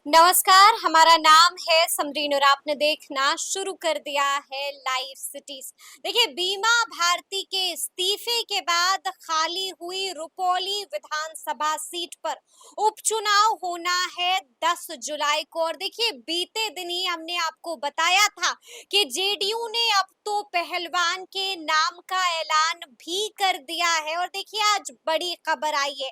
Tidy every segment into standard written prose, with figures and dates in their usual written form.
नमस्कार, हमारा नाम है समरीन और आपने देखना शुरू कर दिया है लाइव सिटीज। देखिए, बीमा भारती के इस्तीफे के बाद खाली हुई रुपौली विधानसभा सीट पर उपचुनाव होना है 10 जुलाई को। और देखिए, बीते दिन ही हमने आपको बताया था कि जेडीयू ने अब तो पहलवान के नाम का ऐलान भी कर दिया है। और देखिए, आज बड़ी खबर आई है।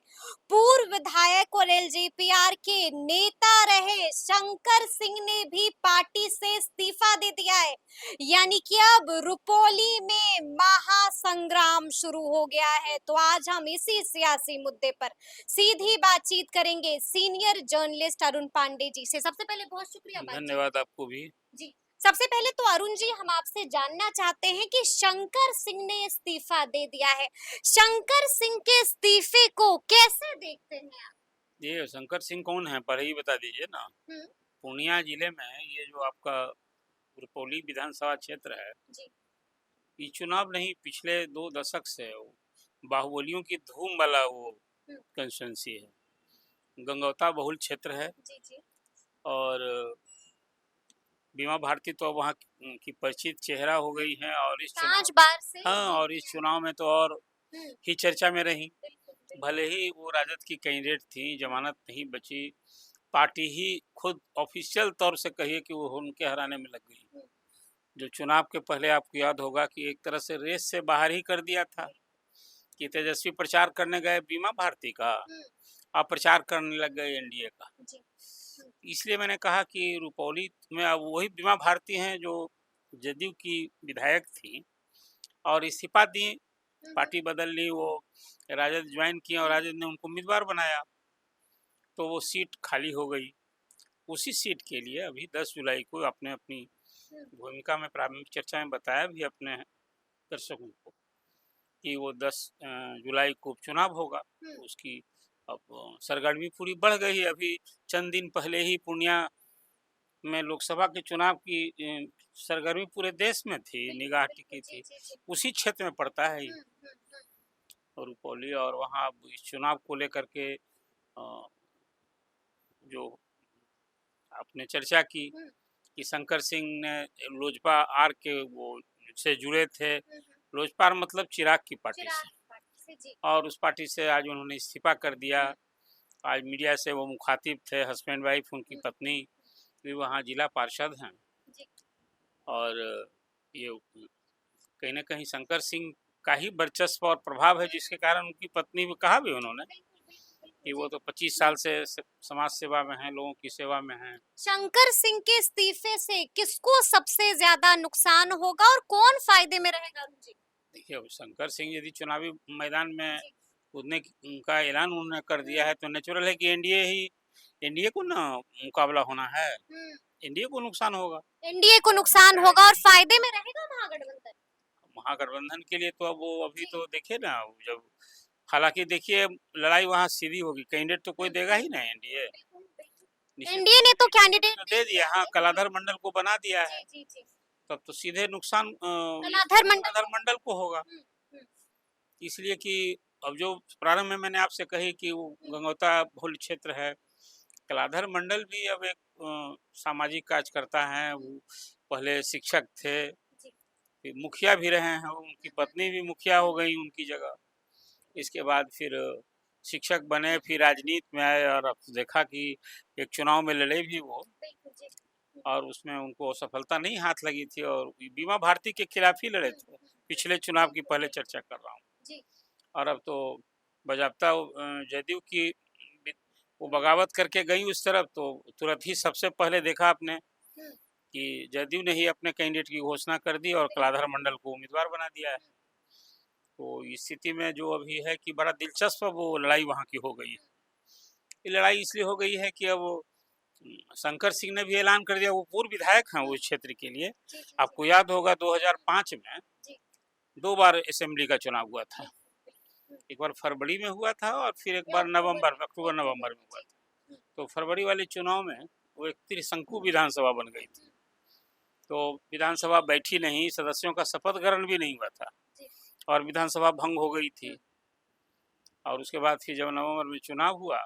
पूर्व विधायक और एलजेपीआर के नेता रहे शंकर सिंह ने भी पार्टी से इस्तीफा दे दिया है। यानी कि अब रुपौली में महासंग्राम शुरू हो गया है। तो आज हम इसी सियासी मुद्दे पर सीधी बातचीत करेंगे सीनियर जर्नलिस्ट अरुण पांडे जी से। सबसे पहले बहुत शुक्रिया बातचीत धन्यवाद आपको भी। जी। सबसे पहले तो अरुण जी, हम आपसे जानना चाहते हैं कि शंकर सिंह ने इस्तीफा दे दिया है। शंकर सिंह के इस्तीफे को कैसे देखते हैं आप? ये शंकर सिंह कौन है, पहले ही बता दीजिए ना। हम्म। पूर्णिया जिले में ये जो आपका रुपौली विधानसभा क्षेत्र है, जी। ये चुनाव नहीं, पिछले 2 दशक से वो बाहुबलियों की धूम वाला वो हम्म। कंस्टिट्यूंसी है। गंगौता बहुल क्षेत्र है। जी जी। और बीमा भारती तो वहाँ की परिचित चेहरा हो गई है। और इस 5 चुनाव बार से हाँ, जीत और इस गए हैं। चुनाव में तो और हम्म। ही चर्चा में रही। बिल्कुल बिल्कुल। भले ही वो राजद की कैंडिडेट थी, जमानत नहीं बची, पार्टी ही खुद ऑफिशियल तौर से कहिए कि वो उनके हराने में लग गई। हम्म। जो चुनाव के पहले आपको याद होगा कि एक तरह से रेस से बाहर ही कर दिया था कि तेजस्वी प्रचार करने गए बीमा भारती का, हम्म। अब प्रचार करने लग गए एनडीए का। जी। इसलिए मैंने कहा कि रुपौली में अब वही बीमा भारती हैं जो जदयू की विधायक थी और इस्तीफा दी, पार्टी बदल ली, वो राजद ज्वाइन किया और राजद ने उनको उम्मीदवार बनाया, तो वो सीट खाली हो गई। उसी सीट के लिए अभी 10 जुलाई को अपने अपनी भूमिका में प्रारंभिक चर्चा में बताया भी अपने दर्शकों को कि वो 10 जुलाई को उपचुनाव होगा। उसकी अब सरगर्मी पूरी बढ़ गई है। अभी चंद दिन पहले ही पूर्णिया में लोकसभा के चुनाव की सरगर्मी पूरे देश में थी, निगाह टिकी थी। उसी क्षेत्र में पड़ता है ये रुपौली। और वहाँ अब इस चुनाव को लेकर के जो आपने चर्चा की कि शंकर सिंह ने लोजपा आर के वो से जुड़े थे। लोजपा मतलब चिराग की पार्टी से, और उस पार्टी से आज उन्होंने इस्तीफा कर दिया। आज मीडिया से वो मुखातिब थे, हस्बैंड वाइफ, उनकी पत्नी भी वहाँ जिला पार्षद हैं। और ये कहीं ना कहीं शंकर सिंह का ही वर्चस्व और प्रभाव है, जिसके कारण उनकी पत्नी भी कहा भी उन्होंने कि वो तो 25 साल से समाज सेवा में हैं, लोगों की सेवा में हैं। शंकर सिंह के इस्तीफे से किसको सबसे ज्यादा नुकसान होगा और कौन फायदे में रहेगा अरुण जी? देखिए, शंकर सिंह यदि चुनावी मैदान में कूदने का ऐलान उन्होंने कर दिया है तो नेचुरल है कि एनडीए को ना मुकाबला होना है, एनडीए को नुकसान होगा। एनडीए को नुकसान होगा और फायदे में रहेगा महागठबंधन। महागठबंधन के लिए तो अब वो अभी तो देखिए ना, जब हालांकि देखिए लड़ाई वहाँ सीधी होगी, कैंडिडेट तो कोई देगा ही ना एनडीए। एनडीए ने तो कैंडिडेट दे दिया, हाँ, कलाधर मंडल को बना दिया है। तब तो सीधे नुकसान कलाधर मंडल को होगा। इसलिए कि अब जो प्रारंभ में मैंने आपसे कही कि वो गंगौता बहुल क्षेत्र है, कलाधर मंडल भी अब एक सामाजिक कार्यकर्ता हैं। वो पहले शिक्षक थे, फिर मुखिया भी रहे हैं, उनकी पत्नी भी मुखिया हो गई उनकी जगह। इसके बाद फिर शिक्षक बने, फिर राजनीति में आए और अब देखा कि एक चुनाव में लड़े भी वो, और उसमें उनको सफलता नहीं हाथ लगी थी और बीमा भारती के खिलाफ ही लड़े थे। पिछले चुनाव की पहले चर्चा कर रहा हूँ। और अब तो बजाबता जदयू की वो बगावत करके गई उस तरफ, तो तुरंत ही सबसे पहले देखा आपने कि जदयू ने ही अपने कैंडिडेट की घोषणा कर दी और कलाधर मंडल को उम्मीदवार बना दिया है। तो इस स्थिति में जो अभी है कि बड़ा दिलचस्प वो लड़ाई वहाँ की हो गई है। ये लड़ाई इसलिए हो गई है कि अब शंकर सिंह ने भी ऐलान कर दिया, वो पूर्व विधायक हैं उस क्षेत्र के लिए। आपको याद होगा 2005 में 2 बार असेंबली का चुनाव हुआ था। एक बार फरवरी में हुआ था और फिर एक बार अक्टूबर नवंबर में हुआ था। तो फरवरी वाले चुनाव में वो एक त्रिशंकु विधानसभा बन गई थी। तो विधानसभा बैठी नहीं, सदस्यों का शपथ ग्रहण भी नहीं हुआ था और विधानसभा भंग हो गई थी। और उसके बाद फिर जब नवंबर में चुनाव हुआ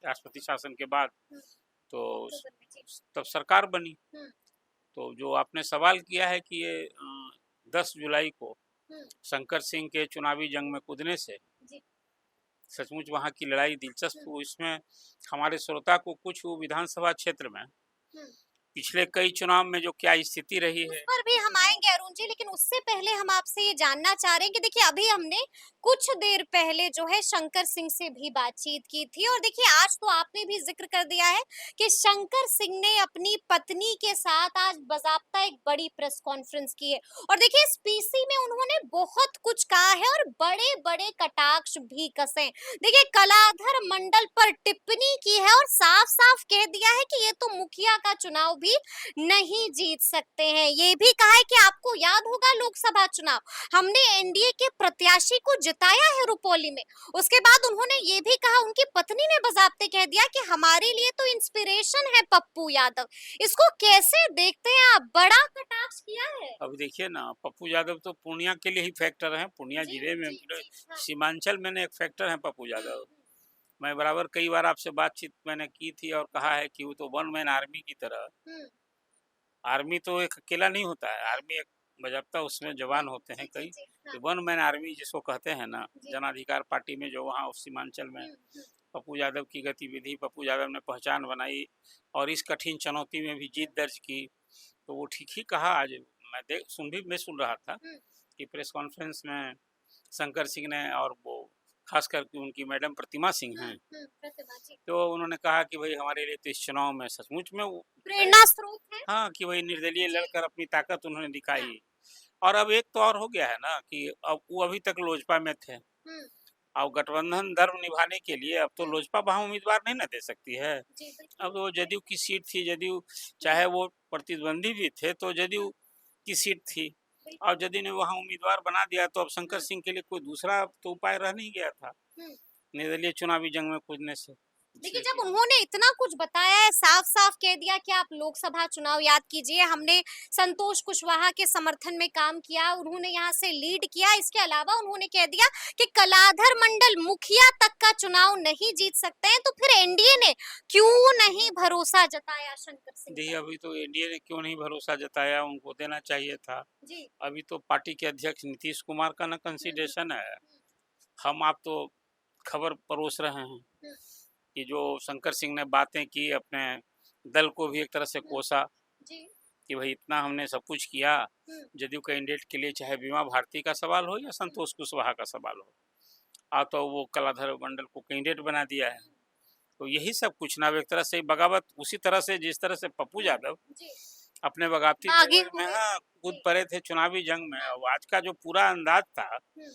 राष्ट्रपति शासन के बाद, तो अक्टूबर में, जी। तब सरकार बनी। हम्म, तो जो आपने सवाल किया है कि ये 10 जुलाई को हम्म, शंकर सिंह के चुनावी जंग में कूदने से जी। सचमुच वहाँ की लड़ाई दिलचस्प हुई। इसमें हमारे श्रोता को कुछ वो विधानसभा क्षेत्र में हम्म। पिछले कई चुनाव में जो क्या स्थिति रही उस है। पर भी हम आएंगे अरुण जी, लेकिन उससे पहले हम आपसे ये जानना चाह रहे हैं कि देखिए अभी हमने कुछ देर पहले जो है शंकर सिंह से भी बातचीत की थी, और देखिए आज तो आपने भी जिक्र कर दिया है कि शंकर सिंह ने अपनी पत्नी के साथ आज बाकायदा एक बड़ी प्रेस कॉन्फ्रेंस की है, और देखिए इस पीसी में उन्होंने बहुत कुछ कहा है और बड़े बड़े कटाक्ष भी कसे हैं। देखिए कलाधर मंडल पर टिप्पणी की है और साफ साफ कह दिया है कि ये तो मुखिया का चुनाव भी नहीं जीत सकते हैं। ये भी कहा है कि आपको याद होगा लोकसभा चुनाव हमने एनडीए के प्रत्याशी को जिताया है रुपौली में। उसके बाद उन्होंने ये भी कहा, उनकी पत्नी ने बाकायदा कह दिया कि हमारे लिए तो इंस्पिरेशन है पप्पू यादव। इसको कैसे देखते हैं आप? बड़ा कटाक्ष किया है। अब देखिए ना, पप्पू यादव तो पूर्णिया के लिए ही फैक्टर है। पूर्णिया जी, जिले में जी, पूरे जी, हाँ। सीमांचल में एक फैक्टर है पप्पू हम्म, यादव। मैं बराबर कई बार आपसे बातचीत मैंने की थी और कहा है कि वो तो वन मैन आर्मी की तरह। हम्म, आर्मी तो एक अकेला नहीं होता है, आर्मी एक बजाबता उसमें जवान होते हैं जी, जी, कई। जी, हाँ, तो वन मैन आर्मी जिसको कहते हैं ना, जी, जन अधिकार पार्टी में जो वहाँ उस सीमांचल में हम्म, पप्पू यादव की गतिविधि, पप्पू यादव ने पहचान बनाई और इस कठिन चुनौती में भी जीत दर्ज की। तो वो ठीक ही कहा। आज मैं सुन रहा था हम्म, कि प्रेस कॉन्फ्रेंस में शंकर सिंह ने, और वो खास करके उनकी मैडम प्रतिमा सिंह हैं, प्रतिभा जी तो उन्होंने कहा कि भाई हमारे लिए तो इस चुनाव में सचमुच में वो प्रेरणा स्रोत है। हाँ, कि वही निर्दलीय जी, लड़कर अपनी ताकत उन्होंने हाँ, दिखाई। और अब एक तो और हो गया है ना कि अब वो अभी तक लोजपा में थे। हम्म, अब गठबंधन धर्म निभाने के लिए अब तो लोजपा वहाँ उम्मीदवार नहीं ना दे सकती है। जी बिल्कुल, अब वो जदयू की सीट थी, जदयू हम्म, चाहे वो प्रतिद्वंदी भी थे तो जदयू की सीट थी। और बिल्कुल, जदयू ने वहाँ उम्मीदवार बना दिया तो अब शंकर हम्म, सिंह के लिए कोई दूसरा तो उपाय रह नहीं गया था हम्म। निर्दलीय चुनावी जंग में कूदने से। देखिए इसलिए जब कि उन्होंने इतना कुछ बताया है, साफ साफ कह दिया कि आप लोकसभा चुनाव याद कीजिए, हमने संतोष कुशवाहा के समर्थन में काम किया, उन्होंने यहाँ से लीड किया। इसके अलावा उन्होंने कह दिया कि कलाधर मंडल मुखिया तक का चुनाव नहीं जीत सकते हैं, तो फिर एनडीए ने क्यों नहीं भरोसा जताया शंकर सिंह देखिए, पर? अभी तो एनडीए ने क्यों नहीं भरोसा जताया, उनको देना चाहिए था। जी, अभी तो पार्टी के अध्यक्ष नीतीश कुमार का ना कंसिडरेशन है। हम आप तो खबर परोस रहे हैं हम्म, कि जो शंकर सिंह ने बातें की, अपने दल को भी एक तरह से हम्म, कोसा जी, कि भाई इतना हमने सब कुछ किया हम्म, जदयू कैंडिडेट के लिए, चाहे बीमा भारती का सवाल हो या संतोष कुशवाहा का सवाल हो। तो वो कलाधर मंडल को कैंडिडेट बना दिया है। तो यही सब कुछ ना, अब एक तरह से बगावत उसी तरह से जिस तरह से पप्पू यादव जी, अपने बगावती बागी तेवर में हुए, हाँ कूद जी, पड़े थे चुनावी जंग में। हाँ, और आज का जो पूरा अंदाज था हम्म,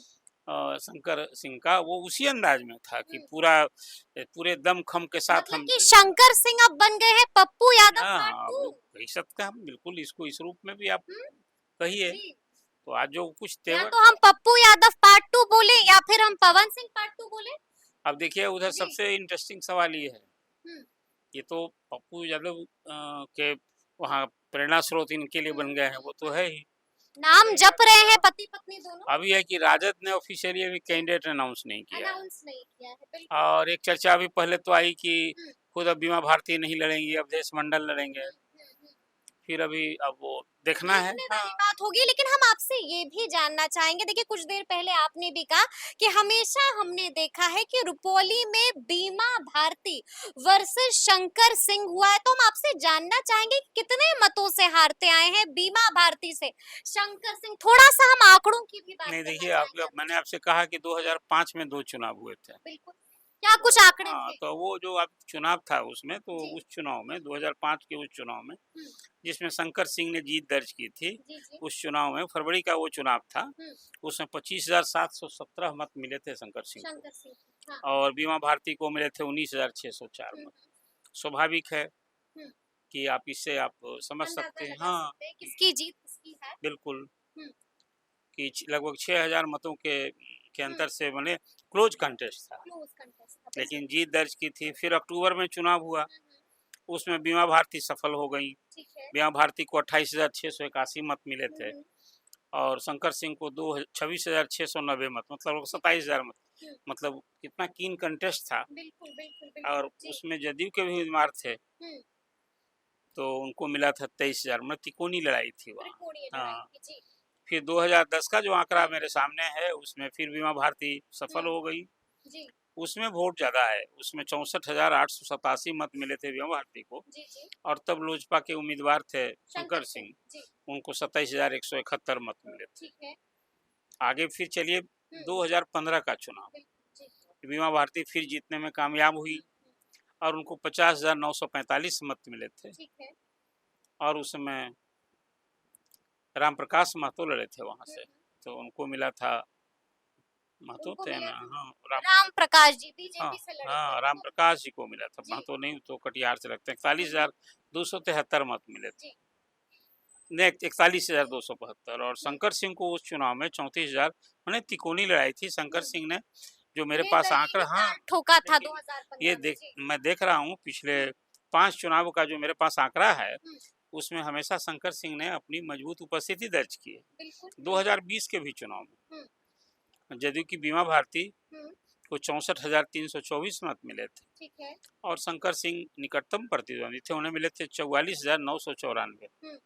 शंकर सिंह का, वो उसी अंदाज में था कि हम्म। पूरे दम खम के साथ मतलब हम कि शंकर सिंह अब बन गए हैं पप्पू यादव हाँ पार्ट हाँ, टू। वो कह सकते हैं हम बिल्कुल इसको इस रूप में भी आप हम्म, कहिए। जी, तो आज जो कुछ या तेवर, तो हम पप्पू यादव पार्ट टू बोले या फिर हम पवन सिंह पार्ट टू बोले। अब देखिए उधर जी, सबसे इंटरेस्टिंग सवाल ये है, हम्म, ये तो पप्पू यादव के वहाँ प्रेरणा स्रोत इनके लिए बन गए हैं, वो तो है ही। नाम जप रहे हैं पति पत्नी दोनों। अभी है कि राजद ने ऑफिशियली अभी कैंडिडेट अनाउंस नहीं किया है। अनाउंस नहीं किया है, बिल्कुल। और एक चर्चा अभी पहले तो आई कि हम्म, खुद अब बीमा भारती नहीं लड़ेंगी, अवधेश मंडल लड़ेंगे। हम्म। फिर अभी अब वो देखना है। देखने वाली हाँ, बात होगी, लेकिन हम आपसे ये भी जानना चाहेंगे, देखिए कुछ देर पहले आपने भी कहा कि हमेशा हमने देखा है कि रुपौली में बीमा भारती वर्सेस शंकर सिंह हुआ है, तो हम आपसे जानना चाहेंगे कि कितने मतों से हारते आए हैं बीमा भारती से शंकर सिंह। थोड़ा सा हम आंकड़ों की भी बात नहीं करना देखिए, चाहेंगे आप मैंने आपसे। आपसे कहा कि 2005 में 2 चुनाव हुए थे। बिल्कुल, क्या कुछ आंकड़े हाँ, थे? तो वो जो आप चुनाव था उसमें, तो जी, उस चुनाव में 2005 के उस चुनाव में हम्म, जिसमें शंकर सिंह ने जीत दर्ज की थी, जी, जी, उस चुनाव में फरवरी का वो चुनाव था, हम्म, उसमें 25,717 मत मिले थे शंकर सिंह को। शंकर सिंह, हाँ, और बीमा भारती को मिले थे 19,604 हम्म, मत। स्वाभाविक है हम्म, कि आप इससे आप समझ अंदाजा सकते हैं, लगा हाँ, सकते हैं कि किसकी जीत किसकी है। बिल्कुल, हम्म, कि लगभग 6,000 मतों के हम्म, अंतर से बने क्लोज कंटेस्ट था, क्लोज कंटेस्ट था, बिल्कुल। लेकिन जीत दर्ज की थी। फिर अक्टूबर में चुनाव हुआ, हम्म, उसमें बीमा भारती सफल हो गई। ठीक है। बीमा भारती को 28,681 मत मिले थे हम्म, और शंकर सिंह को 26,690 मत, मतलब 27,000 मत। मतलब कितना कीन कंटेस्ट था। बिल्कुल बिल्कुल और बिल्कुल जी। उसमें जदयू के भी उम्मीदवार थे, तो उनको मिला था 23,000। मतलब तिकोनी लड़ाई थी वहाँ। त्रिकोणीय लड़ाई हाँ, थी जी। फिर 2010 का जो आंकड़ा मेरे सामने है, उसमें फिर बीमा भारती सफल हो गई। जी उसमें वोट ज्यादा है, उसमें 64,887 मत मिले थे बीमा भारती को। जी जी। और तब लोजपा के उम्मीदवार थे शंकर शंकर सिंह सिंह, जी। उनको 27,171 मत मिले थे। ठीक है। आगे फिर चलिए 2015 का चुनाव, बिल्कुल जी। बीमा भारती फिर जीतने में कामयाब हुई और उनको 50,945 मत मिले थे। ठीक है। और उसमें राम प्रकाश महतो लड़े थे वहां से, तो उनको मिला था, महतो उनको थे मिला ना, था हाँ राम प्रकाश जी हाँ बीजेपी से लड़े थे हाँ, राम उनको। प्रकाश जी को मिला था, जी। महतो नहीं तो कटिहार से लगते हैं। 41,273 मत मिले थे। जी। नहीं, 41,272। और शंकर सिंह को उस चुनाव में 34,000, मैंने तिकोनी लड़ाई थी। शंकर सिंह ने जो मेरे पास आंकड़ा, हाँ ठोका था लेकिन 2015 ये में देख, जी। मैं देख रहा हूँ पिछले 5 चुनाव का जो मेरे पास आंकड़ा है, उसमें हमेशा शंकर सिंह ने अपनी मजबूत उपस्थिति दर्ज की है। बिल्कुल 2020 के भी चुनाव में जदयू की बीमा भारती को 64,324 मत मिले थे। ठीक है। और शंकर सिंह निकटतम प्रतिद्वंदी थे, उन्हें मिले थे 44,994।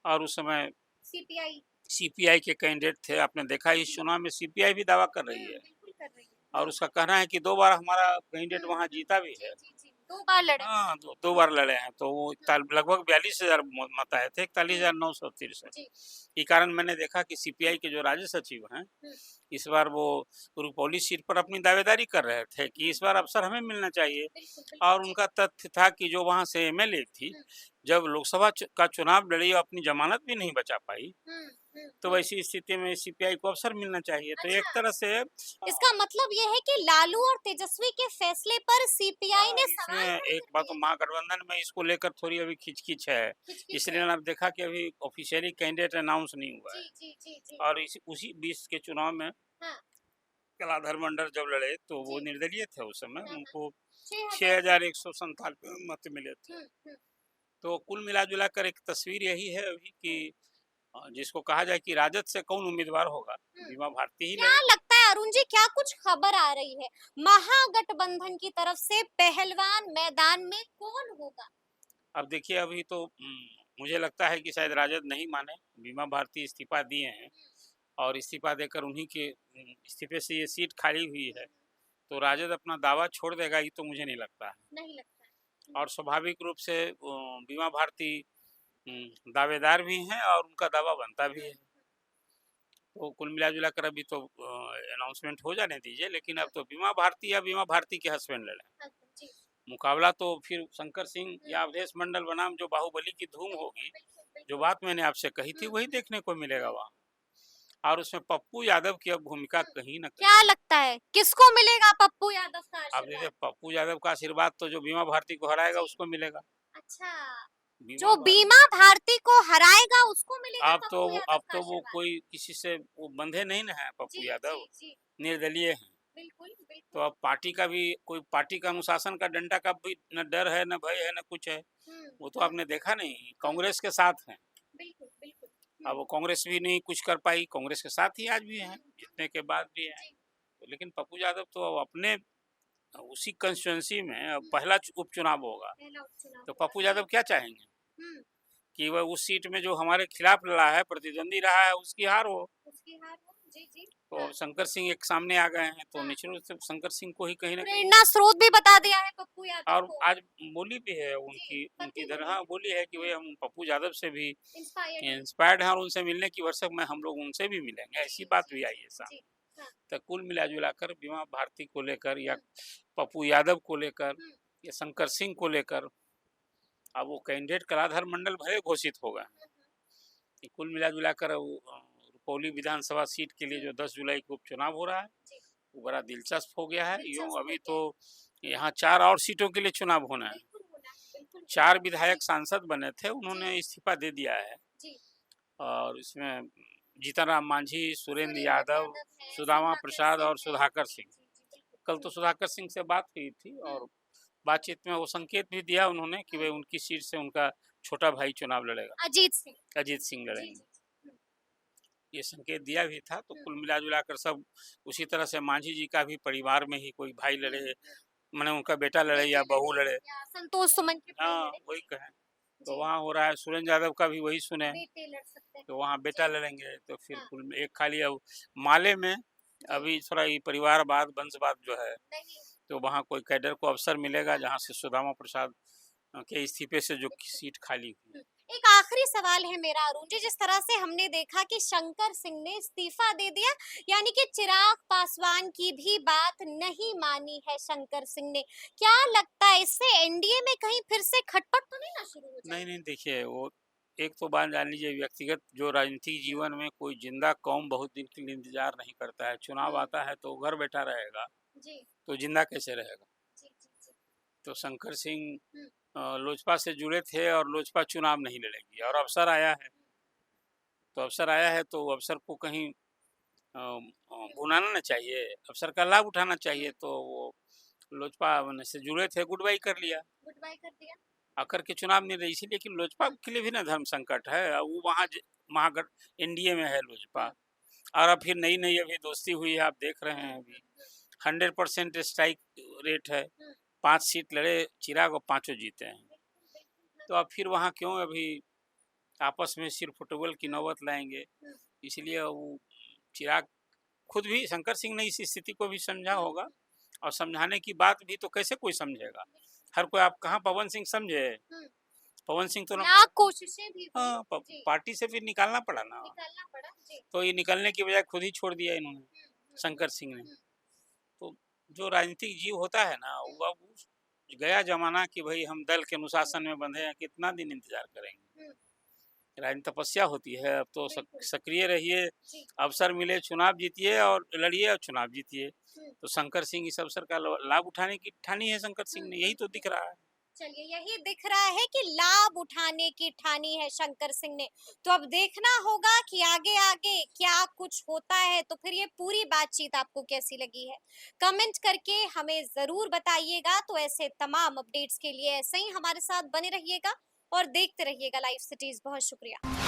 और उस समय सीपीआई के कैंडिडेट थे। आपने देखा इस चुनाव में सीपीआई भी दावा कर रही है, बिल्कुल कर रही है। और उसका कहना है कि 2 बार हमारा कैंडिडेट वहाँ जीता भी है। जी जी 2 बार लड़े। हाँ, 2 बार लड़े हैं, तो वो लगभग 42,000 मत आए थे, 41,963। जी। ये कारण मैंने देखा कि सीपीआई के जो राज्य सचिव हैं, इस बार वो रुपौली सीट पर अपनी दावेदारी कर रहे थे कि इस बार अवसर हमें मिलना चाहिए। और उनका तथ्य था कि जो वहाँ से एमएलए थी, जब लोकसभा का चुनाव लड़ी और अपनी जमानत भी नहीं बचा पाई, तो वैसी स्थिति में सीपीआई को अवसर मिलना चाहिए। तो एक तरह से इसका मतलब ये है कि लालू और तेजस्वी के फैसले पर सीपीआई ने सवाल इसमें खड़े एक कर बात, दिए। महागठबंधन में इसको लेकर थोड़ी अभी खिचखिच है, इसलिए आप देखा कि अभी ऑफिशियली कैंडिडेट अनाउंस नहीं हुआ है। जी। और उसी 20 के चुनाव में हाँ। कलाधर मंडल जब लड़े, तो वो निर्दलीय थे उस समय, हाँ। उनको 6,197 मत मिले थे। तो कुल मिला जुला कर एक तस्वीर यही है अभी कि जिसको कहा जाए कि राजद से कौन उम्मीदवार होगा, बीमा भारती ही क्या लड़े। लगता है अरुण जी, क्या कुछ खबर आ रही है महागठबंधन की तरफ से पहलवान मैदान में कौन होगा? अब देखिए, अभी तो मुझे लगता है कि शायद राजद नहीं माने, बीमा भारती इस्तीफा दिए हैं, और इस्तीफा देकर उन्हीं के इस्तीफे से ये सीट खाली हुई है, तो राजद अपना दावा छोड़ देगा, ये तो मुझे नहीं लगता है। नहीं लगता है। और स्वाभाविक रूप से बीमा भारती दावेदार भी हैं और उनका दावा बनता भी है। तो कुल मिला जुला कर अभी तो अनाउंसमेंट हो जाने दीजिए, लेकिन अब तो बीमा भारती या बीमा भारती के हस्बैंड लड़े। मुकाबला तो फिर शंकर सिंह या अवधेश मंडल बनाम जो बाहुबली की धूम होगी, जो बात मैंने आपसे कही थी वही देखने को मिलेगा वहाँ। और उसमें पप्पू यादव की अब भूमिका कहीं न कहीं। क्या लगता है किसको मिलेगा पप्पू यादव का अब आशीर्वाद? जैसे पप्पू यादव का आशीर्वाद तो जो बीमा भारती को हराएगा उसको मिलेगा। अच्छा, बीमा जो भारती बीमा भारती को हराएगा उसको मिलेगा पप्पू यादव अब का तो वो आशीर्वाद? कोई किसी से वो बंधे नहीं ना है पप्पू यादव, जी निर्दलीय हैं। बिल्कुल तो बिल्कुल। अब पार्टी का भी कोई, पार्टी का अनुशासन का डंडा का भी न डर है, न भय है, न कुछ है। वो तो आपने देखा नहीं, कांग्रेस के साथ हैं। बिल्कुल बिल्कुल। अब वो कांग्रेस भी नहीं कुछ कर पाई, कांग्रेस के साथ ही आज भी हैं, जीतने के बाद भी हैं। लेकिन पप्पू यादव तो अब अपने उसी कंस्टिट्यूंसी में अब पहला उपचुनाव होगा, तो पप्पू यादव क्या चाहेंगे कि वह उस सीट में जो हमारे खिलाफ लड़ा है, प्रतिद्वंदी रहा है, उसकी हार हो। जी। तो शंकर सिंह एक सामने आ गए हैं, तो निश्चित रूप से शंकर सिंह को ही कहीं ना कहीं। प्रेरणा स्रोत भी बता दिया है पप्पू यादव और को। आज बोली भी है उनकी उनकी तरह, हाँ बोली है कि भाई हम पप्पू यादव से भी इंस्पायर्ड हैं और उनसे मिलने की वर्षक में हम लोग उनसे भी मिलेंगे, ऐसी बात भी आई है सामने। तो कुल मिला जुला कर बीमा भारती को लेकर या पप्पू यादव को लेकर या शंकर सिंह को लेकर अब वो कैंडिडेट कलाधर मंडल भले घोषित होगा। कुल मिला जुला कर रुपौली विधानसभा सीट के लिए जो 10 जुलाई को उपचुनाव हो रहा है, वो बड़ा दिलचस्प हो गया है। यूँ अभी तो यहाँ 4 और सीटों के लिए चुनाव होना है। 4 विधायक सांसद बने थे, उन्होंने इस्तीफा दे दिया है। और इसमें जीतनराम मांझी, सुरेंद्र यादव, सुदामा प्रसाद और सुधाकर सिंह। कल तो सुधाकर सिंह से बात हुई थी और बातचीत में वो संकेत भी दिया उन्होंने कि वे उनकी सीट से उनका छोटा भाई चुनाव लड़ेगा, अजीत सिंह अजीत सिंह लड़ेंगे। ये संकेत दिया भी था। तो कुल मिला जुला कर सब उसी तरह से मांझी जी का भी परिवार में ही कोई भाई लड़े, माने उनका बेटा लड़े या बहू लड़े, संतोष सुमन के भाई हाँ लड़े, वही कहें। तो जी, वहाँ हो रहा है, सुरेंद्र यादव का भी वही सुने, बेटे लड़ सकते हैं, तो वहाँ बेटा जी, लड़ेंगे। तो फिर हाँ, कुल एक खाली अब माले में अभी थोड़ा ये परिवारवाद वंशवाद जो है, नहीं, तो वहाँ कोई कैडर को अवसर मिलेगा जहाँ से सुदामा प्रसाद के इस्तीफे से जो सीट खाली हुई। एक आखिरी सवाल है मेरा अरुण जी, जिस तरह से हमने देखा कि शंकर सिंह ने इस्तीफा दे दिया, यानी कि चिराग पासवान की भी बात नहीं मानी है शंकर सिंह ने, क्या लगता है इससे एनडीए में कहीं फिर से खटपट तो नहीं ना शुरू हो नहीं जाएगी? नहीं, देखिए वो एक तो बात जान लीजिए, व्यक्तिगत जो राजनीतिक जीवन में कोई जिंदा कौम बहुत दिन के लिए इंतजार नहीं करता है। चुनाव आता है तो घर बैठा रहेगा, जी, तो जिंदा कैसे रहेगा। जी, जी, जी, तो शंकर सिंह हुँ, लोजपा से जुड़े थे और लोजपा चुनाव नहीं लड़ेगी, और अवसर आया है, तो अवसर आया है तो अवसर को कहीं भुनाना ना चाहिए, अवसर का लाभ उठाना चाहिए। तो वो लोजपा से जुड़े थे, गुड बाई कर लिया, गुड बाय कर दिया। आकर के चुनाव नहीं रही। इसीलिए कि लोजपा के लिए भी ना धर्म संकट है, वो वहाँ महागठ एनडीए में है लोजपा, और अब फिर नई नई अभी दोस्ती हुई है, आप देख रहे हैं अभी 100% स्ट्राइक रेट है, 5 सीट लड़े चिराग और पांचों जीते हैं। तो अब फिर वहाँ क्यों अभी आपस में सिर्फ फुटबॉल की नौबत लाएंगे। इसलिए वो चिराग खुद भी, शंकर सिंह ने इस स्थिति को भी समझा होगा, और समझाने की बात भी तो कैसे कोई समझेगा। हर कोई, आप कहाँ पवन सिंह समझे, पवन सिंह तो ना, लाख कोशिशें भी हुई, हाँ जी, पार्टी से फिर निकालना पड़ा ना, निकालना पड़ा, जी, तो ये निकलने की बजाय खुद ही छोड़ दिया इन्होंने, शंकर सिंह ने। तो जो राजनीतिक जीव होता है ना, वो अब गया जमाना कि भाई हम दल के अनुशासन में बंधे हैं, कितना दिन इंतजार करेंगे। राजनीति तपस्या होती है, अब तो सक्रिय रहिए, जी, अवसर मिले चुनाव जीतिए और लड़िए और चुनाव जीतिए। तो शंकर सिंह इस अवसर का लाभ उठाने की ठानी है शंकर सिंह ने, यही तो दिख रहा है। चलिए यही दिख रहा है कि लाभ उठाने की ठानी है शंकर सिंह ने। तो अब देखना होगा कि आगे आगे क्या कुछ होता है, तो फिर ये पूरी बातचीत आपको कैसी लगी है, कमेंट करके हमें जरूर बताइएगा। तो ऐसे तमाम अपडेट्स के लिए ऐसे ही हमारे साथ बने रहिएगा और देखते रहिएगा लाइव सिटीज। बहुत शुक्रिया।